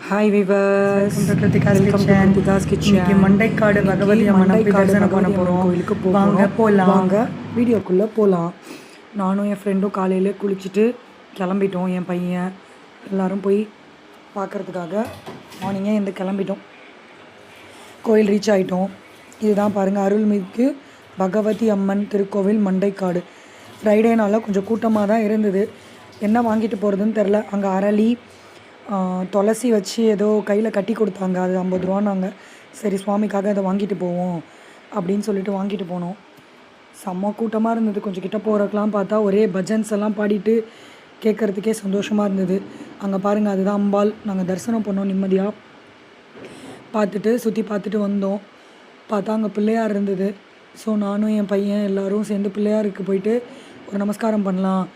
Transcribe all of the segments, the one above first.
Hi viewers, welcome to Kiruthika's kitchen. இன்னைக்கு மண்டைக்காடு பகவதி அம்மனை போய் தரிசனம் பண்ண போகிறோம். கோயிலுக்கு வாங்க போகலாம். வாங்க வீடியோக்குள்ளே போகலாம். நானும் என் ஃப்ரெண்டும் காலையில் குளிச்சுட்டு கிளம்பிட்டோம். என் பையன் எல்லோரும் போய் பார்க்குறதுக்காக மார்னிங்கே இந்த கிளம்பிட்டோம். கோயில் ரீச் ஆகிட்டோம். இதுதான் பாருங்கள், அருள்மிகு பகவதி அம்மன் திருக்கோவில் மண்டைக்காடு. ஃப்ரைடேனால கொஞ்சம் கூட்டமாக தான் இருந்தது. என்ன வாங்கிட்டு போகிறதுன்னு தெரில. அங்கே அரளி துளசி வச்சு ஏதோ கையில் கட்டி கொடுத்தாங்க. அது 50 ரூபான்னாங்க. சரி, சுவாமிக்காக அதை வாங்கிட்டு போவோம் அப்படின்னு சொல்லிட்டு வாங்கிட்டு போனோம். செம்ம கூட்டமாக இருந்தது. கொஞ்சம் கிட்ட போகிறக்கெலாம் பார்த்தா ஒரே பஜன்ஸ் எல்லாம் பாடிட்டு கேட்குறதுக்கே சந்தோஷமாக இருந்தது. அங்கே பாருங்கள், அதுதான் அம்பாள். நாங்கள் தரிசனம் பண்ணோம். நிம்மதியாக பார்த்துட்டு சுற்றி பார்த்துட்டு வந்தோம். பார்த்தா அங்கே பிள்ளையார் இருந்தது. ஸோ நானும் என் பையன் எல்லோரும் சேர்ந்து பிள்ளையாருக்கு போயிட்டு ஒரு நமஸ்காரம் பண்ணலாம்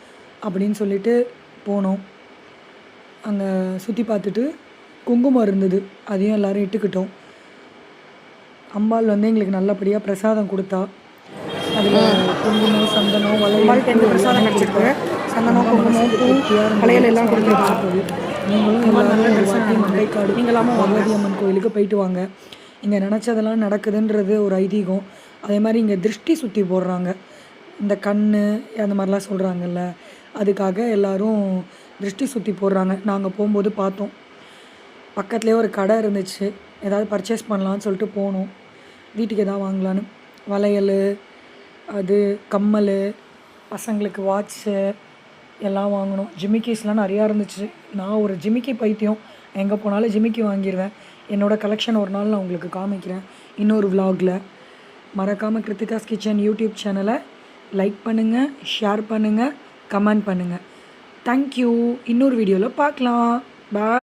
அப்படின்னு சொல்லிட்டு போனோம். அங்கே சுற்றி பார்த்துட்டு குங்குமம் இருந்தது, அதையும் எல்லோரும் இட்டுக்கிட்டோம். அம்பாள் எங்களுக்கு நல்லபடியாக பிரசாதம் கொடுத்தா. அதில் குங்குமம், சந்தனம், வளையல் பிரசாதம் கிடச்சிருக்கு. சந்தனம், குங்குமம், பூ, வளையல் எல்லாம் கொடுத்துருக்காங்க. நீங்களும் எல்லாரும் ஒரு வாட்டி மண்டைக்காடு பகவதி அம்மன் கோயிலுக்கு போயிட்டு வாங்க. இங்கே நினச்சதெல்லாம் நடக்குதுன்றது ஒரு ஐதீகம். அதே மாதிரி இங்கே திருஷ்டி சுற்றி போடுறாங்க. இந்த கண் அந்த மாதிரிலாம் சொல்கிறாங்கல்ல, அதுக்காக எல்லோரும் திருஷ்டி சுற்றி போடுறாங்க. நாங்கள் போகும்போது பார்த்தோம். பக்கத்துலேயே ஒரு கடை இருந்துச்சு. ஏதாவது பர்ச்சேஸ் பண்ணலான்னு சொல்லிட்டு போனோம். வீட்டுக்கு எதாவது வாங்கலான்னு. வளையல், அது கம்மல், பசங்களுக்கு வாட்ச்சு எல்லாம் வாங்கினோம். ஜிமிக்கிஸ்லாம் நிறையா இருந்துச்சு. நான் ஒரு ஜிமிக்கி பைத்தியம். எங்கே போனாலும் ஜிமிக்கி வாங்கிடுவேன். என்னோடய கலெக்ஷன் ஒரு நாள் நான் உங்களுக்கு காமிக்கிறேன் இன்னொரு விலாகில். மறக்காமல் கிருத்திகாஸ் கிச்சன் யூடியூப் சேனலை லைக் பண்ணுங்கள், ஷேர் பண்ணுங்கள், கமெண்ட் பண்ணுங்கள். தேங்க்யூ. இன்னொரு வீடியோவில் பார்க்கலாம். பாய்.